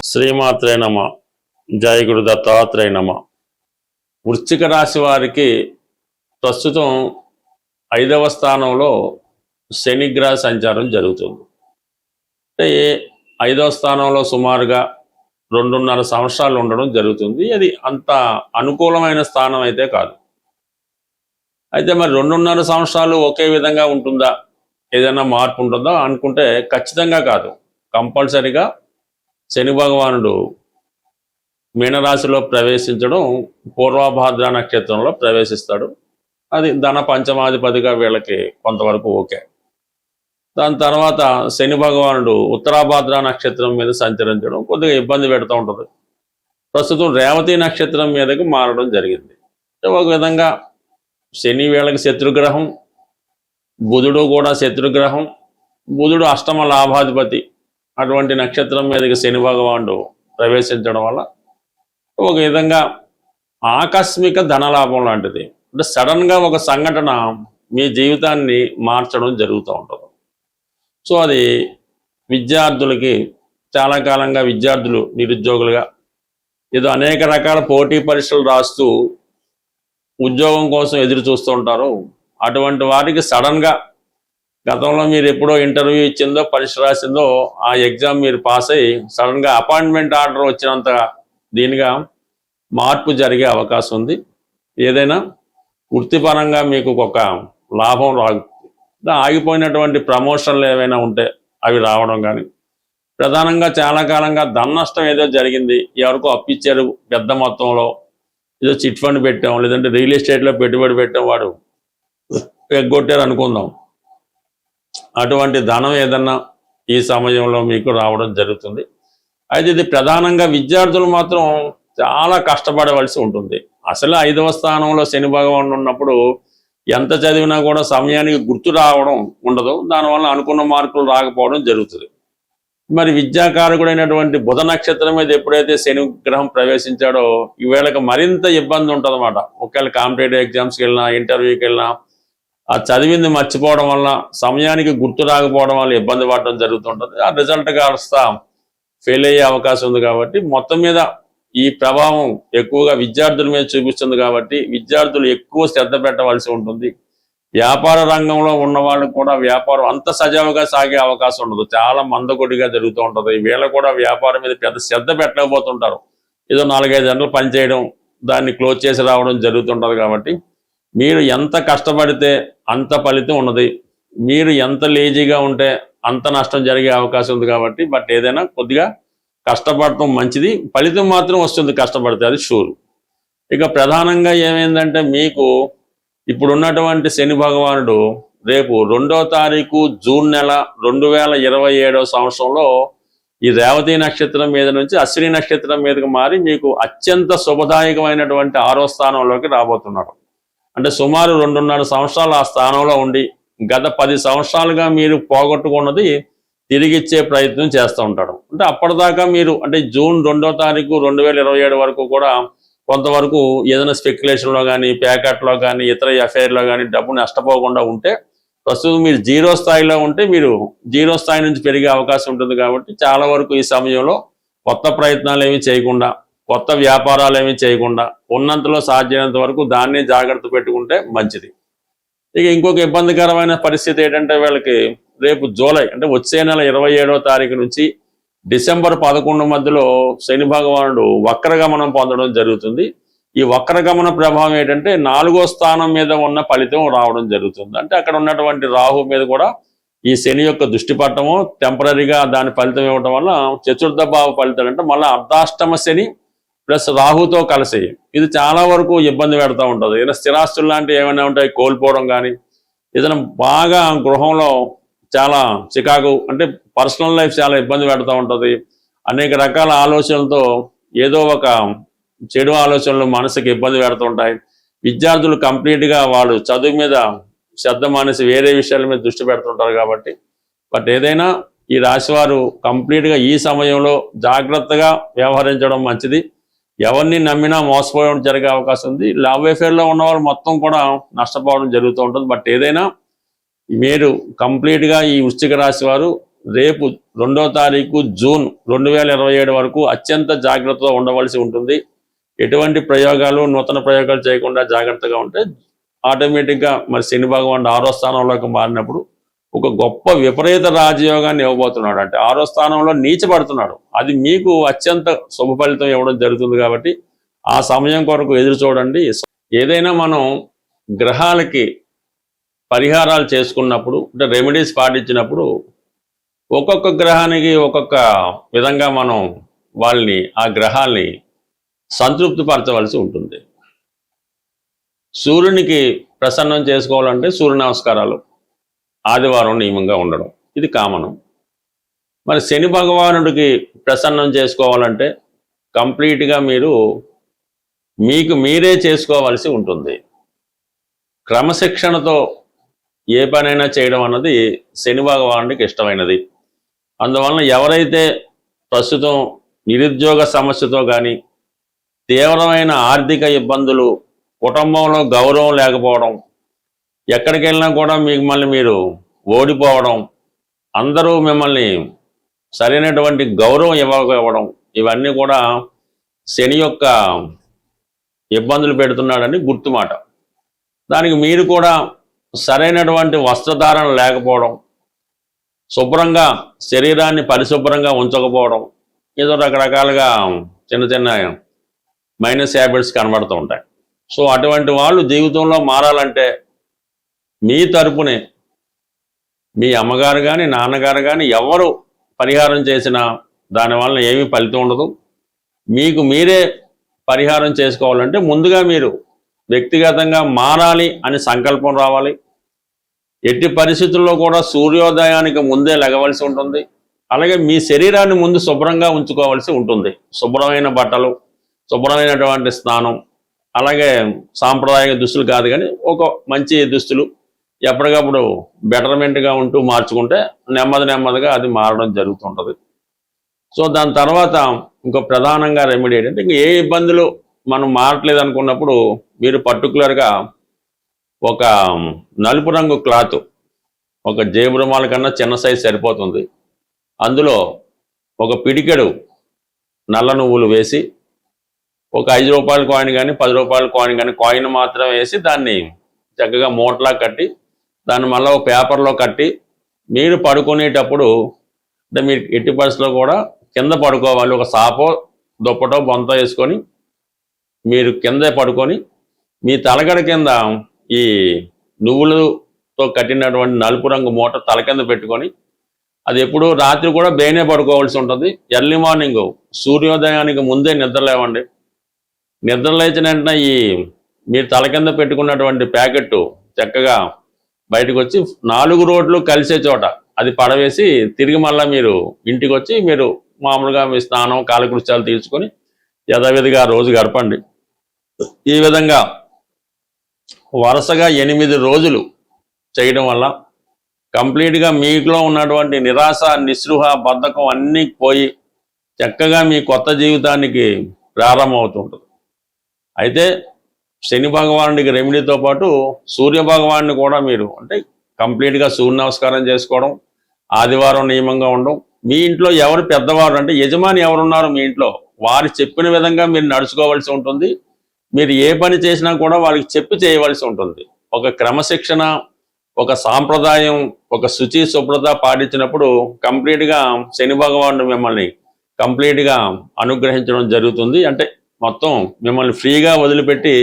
శ్రీమాత్రే నమ. జయ గురు దత్తాత్రేయ నమ. వృశ్చిక రాశి వారికి ప్రస్తుతం 5వ స్థానంలో శనిగ్రహ సంచారం జరుగుతుంది. అంటే 5వ స్థానంలో సుమారుగా 2.5 సంవత్సరాలు ఉండడం జరుగుతుంది. అది అంత అనుకూలమైన స్థానం అయితే కాదు. అయితే మరి 2.5 సంవత్సరాలు ఒకే విధంగా ఉంటుందా, ఏదైనా మార్పు ఉంటుందా అనుకుంటే ఖచ్చితంగా కాదు. కంపల్సరీగా శని భగవానుడు మీనరాశిలో ప్రవేశించడం, పూర్వభాద్ర నక్షత్రంలో ప్రవేశిస్తాడు. అది ధన పంచమాధిపతిగా వీళ్ళకి కొంతవరకు ఓకే. దాని తర్వాత శని భగవానుడు ఉత్తరాభాద్ర నక్షత్రం మీద సంచరించడం కొద్దిగా ఇబ్బంది పెడుతూ ఉంటుంది. ప్రస్తుతం రేవతి నక్షత్రం మీదకి మారడం జరిగింది. ఒక విధంగా శని వీళ్ళకి శత్రుగ్రహం, బుధుడు కూడా శత్రుగ్రహం. బుధుడు అష్టమ లాభాధిపతి. అటువంటి నక్షత్రం మీదకి శని భగవానుడు ప్రవేశించడం వల్ల ఒక విధంగా ఆకస్మిక ధనలాభం లాంటిది, అంటే సడన్గా ఒక సంఘటన మీ జీవితాన్ని మార్చడం జరుగుతూ ఉంటుంది. సో అది విద్యార్థులకి, చాలా కాలంగా విద్యార్థులు నిరుద్యోగులుగా ఏదో అనేక రకాల పోటీ పరీక్షలు రాస్తూ ఉద్యోగం కోసం ఎదురు చూస్తూ ఉంటారు. అటువంటి వారికి సడన్గా గతంలో మీరు ఎప్పుడో ఇంటర్వ్యూ ఇచ్చిందో, పరీక్ష రాసిందో, ఆ ఎగ్జామ్ మీరు పాస్ అయ్యి సడన్గా అపాయింట్మెంట్ ఆర్డర్ వచ్చినంత దీనిగా మార్పు జరిగే అవకాశం ఉంది. ఏదైనా వృత్తిపరంగా మీకు ఒక లాభం ఆగిపోయినటువంటి ప్రమోషన్లు ఏవైనా ఉంటే అవి రావడం కానీ, ప్రధానంగా చాలా కాలంగా ధన నష్టం ఏదో జరిగింది, ఎవరికో అప్పిచ్చారు పెద్ద మొత్తంలో, ఏదో చిట్ ఫండ్ పెట్టాం, లేదంటే రియల్ ఎస్టేట్లో పెట్టుబడి పెట్టాం, వాడు ఎగ్గొట్టారు అనుకుందాం. అటువంటి ధనం ఏదన్నా ఈ సమయంలో మీకు రావడం జరుగుతుంది. అయితే ఇది ప్రధానంగా విద్యార్థులు మాత్రం చాలా కష్టపడవలసి ఉంటుంది. అసలు 5వ స్థానంలో శని భగవానుడు ఉన్నప్పుడు ఎంత చదివినా కూడా సమయానికి గుర్తు రావడం ఉండదు. దానివల్ల అనుకున్న మార్కులు రాకపోవడం జరుగుతుంది. మరి విద్యాకారకుడైనటువంటి బుధ నక్షత్రం మీద ఎప్పుడైతే శని గ్రహం ప్రవేశించాడో ఈవేళకి మరింత ఇబ్బంది ఉంటుంది అన్నమాట. ఒకవేళ కాంపిటేటివ్ ఎగ్జామ్స్కి వెళ్ళినా, ఇంటర్వ్యూకి వెళ్ళినా ఆ చదివింది మర్చిపోవడం వల్ల, సమయానికి గుర్తు రాకపోవడం వల్ల ఇబ్బంది పడడం జరుగుతుంటుంది. ఆ రిజల్ట్ కాస్త ఫెయిల్ అయ్యే అవకాశం ఉంది. కాబట్టి మొత్తం మీద ఈ ప్రభావం ఎక్కువగా విద్యార్థుల మీద చూపిస్తుంది. కాబట్టి విద్యార్థులు ఎక్కువ శ్రద్ధ పెట్టవలసి ఉంటుంది. వ్యాపార రంగంలో ఉన్న వాళ్ళకు కూడా వ్యాపారం అంత సజావుగా సాగే అవకాశం ఉండదు. చాలా మందకొడిగా జరుగుతూ ఉంటుంది. వీళ్ళ కూడా వ్యాపారం మీద పెద్ద శ్రద్ధ పెట్టలేకపోతుంటారు. ఏదో 4-5 గంటలు పనిచేయడం, దాన్ని క్లోజ్ చేసి రావడం జరుగుతుంటుంది. కాబట్టి మీరు ఎంత కష్టపడితే అంత ఫలితం ఉన్నది, మీరు ఎంత లేజీగా ఉంటే అంత నష్టం జరిగే అవకాశం ఉంది. కాబట్టి బట్ ఏదైనా కొద్దిగా కష్టపడటం మంచిది, ఫలితం మాత్రం వస్తుంది కష్టపడితే, అది షూర్. ఇక ప్రధానంగా ఏమైందంటే మీకు ఇప్పుడున్నటువంటి శని భగవానుడు రేపు 2వ తారీఖు జూన్ నెల 2027వ సంవత్సరంలో ఈ రేవతి నక్షత్రం మీద నుంచి అశ్విని నక్షత్రం మీదకి మారి మీకు అత్యంత శుభదాయకమైనటువంటి 6వ స్థానంలోకి రాబోతున్నాడు. అంటే సుమారు 2.5 సంవత్సరాలు ఆ స్థానంలో ఉండి గత 10 సంవత్సరాలుగా మీరు పోగొట్టుకున్నది తిరిగిచ్చే ప్రయత్నం చేస్తూ ఉంటాడు. అంటే అప్పటిదాకా మీరు, అంటే జూన్ 2వ తారీఖు 2027 వరకు కూడా కొంతవరకు ఏదైనా స్పెక్యులేషన్లో కానీ, ప్యాకెట్లో కానీ, ఇతర ఎఫ్ఐఆర్లో కానీ డబ్బు నష్టపోకుండా ఉంటే, ప్రస్తుతం మీరు 0 స్థాయిలో ఉంటే మీరు 0 స్థాయి నుంచి పెరిగే అవకాశం ఉంటుంది. కాబట్టి చాలా వరకు ఈ సమయంలో కొత్త ప్రయత్నాలు ఏమీ చేయకుండా, కొత్త వ్యాపారాలు ఏమీ చేయకుండా ఉన్నంతలో సాధ్యమైనంత వరకు దాన్ని జాగ్రత్త పెట్టుకుంటే మంచిది. ఇక ఇంకొక ఇబ్బందికరమైన పరిస్థితి ఏంటంటే వీళ్ళకి రేపు జూలై, అంటే వచ్చే నెల 27వ తారీఖు నుంచి డిసెంబర్ 11 మధ్యలో శని భగవానుడు వక్రగమనం పొందడం జరుగుతుంది. ఈ వక్రగమన ప్రభావం ఏంటంటే 4వ స్థానం మీద ఉన్న ఫలితం రావడం జరుగుతుంది. అంటే అక్కడ ఉన్నటువంటి రాహు మీద కూడా ఈ శని యొక్క దృష్టి పట్టము, టెంపరీగా దాని ఫలితం ఇవ్వడం వల్ల చతుర్థ భావ ఫలితాలు, అంటే మళ్ళీ అర్ధాష్టమ శని ప్లస్ రాహుతో కలిసి ఇది చాలా వరకు ఇబ్బంది పెడతా ఉంటుంది. ఏదైనా స్థిరాస్తులు లాంటివి ఏమైనా ఉంటాయి కోల్పోవడం కానీ, ఏదైనా బాగా గృహంలో చాలా చికాకు, అంటే పర్సనల్ లైఫ్ చాలా ఇబ్బంది పెడతా ఉంటుంది. అనేక రకాల ఆలోచనలతో ఏదో ఒక చెడు ఆలోచనలు మనసుకి ఇబ్బంది పెడుతూ ఉంటాయి. విద్యార్థులు కంప్లీట్గా వాళ్ళు చదువు మీద శ్రద్ధ మానేసి వేరే విషయాల మీద దృష్టి పెడుతుంటారు. కాబట్టి బట్ ఏదైనా ఈ రాశివారు కంప్లీట్గా ఈ సమయంలో జాగ్రత్తగా వ్యవహరించడం మంచిది. ఎవరిని నమ్మినా మోసపోవడం జరిగే అవకాశం ఉంది. లవ్ అఫేర్లో ఉన్నవాళ్ళు మొత్తం కూడా నష్టపోవడం జరుగుతూ ఉంటుంది. బట్ ఏదైనా మీరు కంప్లీట్గా ఈ వృశ్చిక రాశి వారు రేపు 2వ తారీఖు జూన్ 2027 వరకు అత్యంత జాగ్రత్తగా ఉండవలసి ఉంటుంది. ఎటువంటి ప్రయోగాలు నూతన ప్రయోగాలు చేయకుండా జాగ్రత్తగా ఉంటే ఆటోమేటిక్గా మరి శని భగవానుడు 6వ స్థానంలోకి మారినప్పుడు ఒక గొప్ప విపరీత రాజయోగాన్ని ఇవ్వబోతున్నాడు. అంటే 6వ స్థానంలో నీచబడుతున్నాడు. అది మీకు అత్యంత శుభ ఫలితం ఇవ్వడం జరుగుతుంది. కాబట్టి ఆ సమయం కొరకు ఎదురు చూడండి. ఏదైనా మనం గ్రహాలకి పరిహారాలు చేసుకున్నప్పుడు అంటే రెమెడీస్ పాటించినప్పుడు ఒక్కొక్క గ్రహానికి ఒక్కొక్క విధంగా మనం ఆ గ్రహాల్ని సంతృప్తిపరచవలసి ఉంటుంది. సూర్యునికి ప్రసన్నం చేసుకోవాలంటే సూర్య నమస్కారాలు ఆదివారం నియమంగా ఉండడం ఇది కామనం. మరి శని భగవానుడికి ప్రసన్నం చేసుకోవాలంటే కంప్లీట్గా మీకు మీరే చేసుకోవలసి ఉంటుంది. క్రమశిక్షణతో ఏ పనైనా చేయడం అన్నది శని భగవానుడికి ఇష్టమైనది. అందువలన ఎవరైతే ప్రస్తుతం నిరుద్యోగ సమస్యతో కానీ తీవ్రమైన ఆర్థిక ఇబ్బందులు, కుటుంబంలో గౌరవం లేకపోవడం, ఎక్కడికి వెళ్ళినా కూడా మిమ్మల్ని మీరు ఓడిపోవడం, అందరూ మిమ్మల్ని సరైనటువంటి గౌరవం ఇవ్వకపోవడం, ఇవన్నీ కూడా శని యొక్క ఇబ్బందులు పెడుతున్నాడని గుర్తుమాట. దానికి మీరు కూడా సరైనటువంటి వస్త్రధారణ లేకపోవడం, శుభ్రంగా శరీరాన్ని పరిశుభ్రంగా ఉంచకపోవడం, ఏదో రకరకాలుగా చిన్న చిన్న మైనస్ హ్యాబిట్స్ కనబడుతూ ఉంటాయి. సో అటువంటి వాళ్ళు జీవితంలో మారాలంటే మీ తరపునే మీ అమ్మగారు కానీ నాన్నగారు కానీ ఎవరు పరిహారం చేసినా దానివల్ల ఏమీ ఫలితం ఉండదు. మీకు మీరే పరిహారం చేసుకోవాలంటే ముందుగా మీరు వ్యక్తిగతంగా మారాలి అని సంకల్పం రావాలి. ఎట్టి పరిస్థితుల్లో కూడా సూర్యోదయానికి ముందే లెగవలసి ఉంటుంది. అలాగే మీ శరీరాన్ని ముందు శుభ్రంగా ఉంచుకోవాల్సి ఉంటుంది. శుభ్రమైన బట్టలు, శుభ్రమైనటువంటి స్నానం, అలాగే సాంప్రదాయ దుస్తులు కాదు కానీ ఒక మంచి దుస్తులు ఎప్పటికప్పుడు బెటర్మెంట్గా ఉంటూ మార్చుకుంటే నెమ్మదిగా అది మారడం జరుగుతుంటుంది. సో దాని తర్వాత ఇంకో ప్రధానంగా రెమెడీ ఏంటంటే ఇంక ఏ ఇబ్బందులు మనం మారట్లేదు అనుకున్నప్పుడు మీరు పర్టికులర్గా ఒక నలుపు రంగు క్లాత్, ఒక జేబు రుమాల కన్నా చిన్న సైజు సరిపోతుంది. అందులో ఒక పిడికెడు నల్ల నువ్వులు వేసి ఒక 5 రూపాయల కాయిన్ కానీ 10 రూపాయల కాయిన్ కానీ కాయిన్ మాత్రం వేసి దాన్ని చక్కగా మూటలా కట్టి దాన్ని మళ్ళీ ఒక పేపర్లో కట్టి మీరు పడుకునేటప్పుడు అంటే మీరు ఎట్టి పరిస్థితుల్లో కూడా కింద పడుకోవాలి. ఒక సాపో దుప్పటో బొంత వేసుకొని మీరు కిందే పడుకొని మీ తలగడ కింద ఈ నువ్వులతో కట్టినటువంటి నలుపు రంగు మూట తల కింద పెట్టుకొని అది ఎప్పుడు రాత్రి కూడా బేనే పడుకోవాల్సి ఉంటుంది. ఎర్లీ మార్నింగ్ సూర్యోదయానికి ముందే నిద్ర లేవండి. నిద్ర లేచిన వెంటనే మీరు తల కింద పెట్టుకున్నటువంటి ప్యాకెట్ చక్కగా బయటకు వచ్చి 4 రోడ్లు కలిసే చోట అది పడవేసి తిరిగి మళ్ళీ మీరు ఇంటికి వచ్చి మీరు మామూలుగా మీ స్నానం కాలకృత్యాలు తీర్చుకొని యథావిధిగా రోజు గడపండి. ఈ విధంగా వరుసగా 8 రోజులు చేయడం వల్ల కంప్లీట్గా మీలో ఉన్నటువంటి నిరాశ, నిస్పృహ, బద్ధకం అన్నీ పోయి చక్కగా మీ కొత్త జీవితానికి ప్రారంభమవుతుంటుంది. అయితే శని భగవానుడికి రెమెడీతో పాటు సూర్య భగవాన్ని కూడా మీరు అంటే కంప్లీట్గా సూర్య నమస్కారం చేసుకోవడం, ఆదివారం నియమంగా ఉండడం, మీ ఇంట్లో ఎవరు పెద్దవారు అంటే యజమాని ఎవరున్నారు మీ ఇంట్లో వారు చెప్పిన విధంగా మీరు నడుచుకోవాల్సి ఉంటుంది. మీరు ఏ పని చేసినా కూడా వాళ్ళకి చెప్పి చేయవలసి ఉంటుంది. ఒక క్రమశిక్షణ, ఒక సాంప్రదాయం, ఒక శుచి శుభ్రత పాటించినప్పుడు కంప్లీట్గా శని భగవానుడు మిమ్మల్ని కంప్లీట్గా అనుగ్రహించడం జరుగుతుంది. అంటే మొత్తం మిమ్మల్ని ఫ్రీగా వదిలిపెట్టి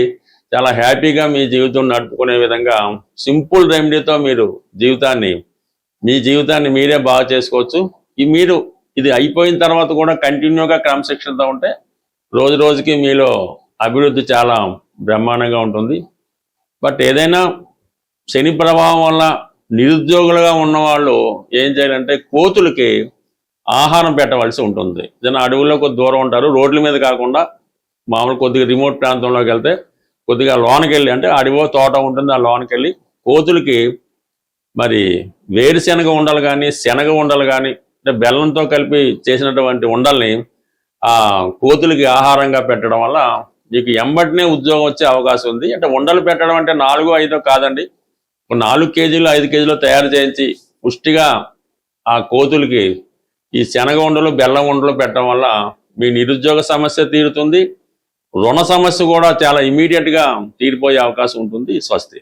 చాలా హ్యాపీగా మీ జీవితం నడుపుకునే విధంగా సింపుల్ రెమెడీతో మీరు మీ జీవితాన్ని మీరే బాగా చేసుకోవచ్చు. ఇది అయిపోయిన తర్వాత కూడా కంటిన్యూగా క్రమశిక్షణతో ఉంటే రోజు రోజుకి మీలో అభివృద్ధి చాలా బ్రహ్మాండంగా ఉంటుంది. బట్ ఏదైనా శని ప్రభావం వల్ల నిరుద్యోగులుగా ఉన్నవాళ్ళు ఏం చేయాలంటే కోతులకి ఆహారం పెట్టవలసి ఉంటుంది. ఏదైనా అడవుల్లో కొద్ది దూరం ఉంటారు, రోడ్ల మీద కాకుండా మామూలు కొద్దిగా రిమోట్ ప్రాంతంలోకి వెళ్తే కొద్దిగా లోనికి వెళ్ళి అంటే అడవో తోట ఉంటుంది, ఆ లోనికి వెళ్ళి కోతులకి మరి వేరుశెనగ ఉండలు కానీ శనగ ఉండలు కానీ అంటే బెల్లంతో కలిపి చేసినటువంటి ఉండల్ని ఆ కోతులకి ఆహారంగా పెట్టడం వల్ల మీకు ఎంబటినే ఉద్యోగం వచ్చే అవకాశం ఉంది. అంటే ఉండలు పెట్టడం అంటే 4, 5 కాదండి, 4 కేజీలు 5 కేజీలు తయారు చేయించి పుష్టిగా ఆ కోతులకి ఈ శనగ ఉండలు బెల్లం ఉండలు పెట్టడం వల్ల మీ నిరుద్యోగ సమస్య తీరుతుంది, రుణ సమస్య కూడా చాలా ఇమీడియట్గా తీరిపోయే అవకాశం ఉంటుంది. స్వస్తి.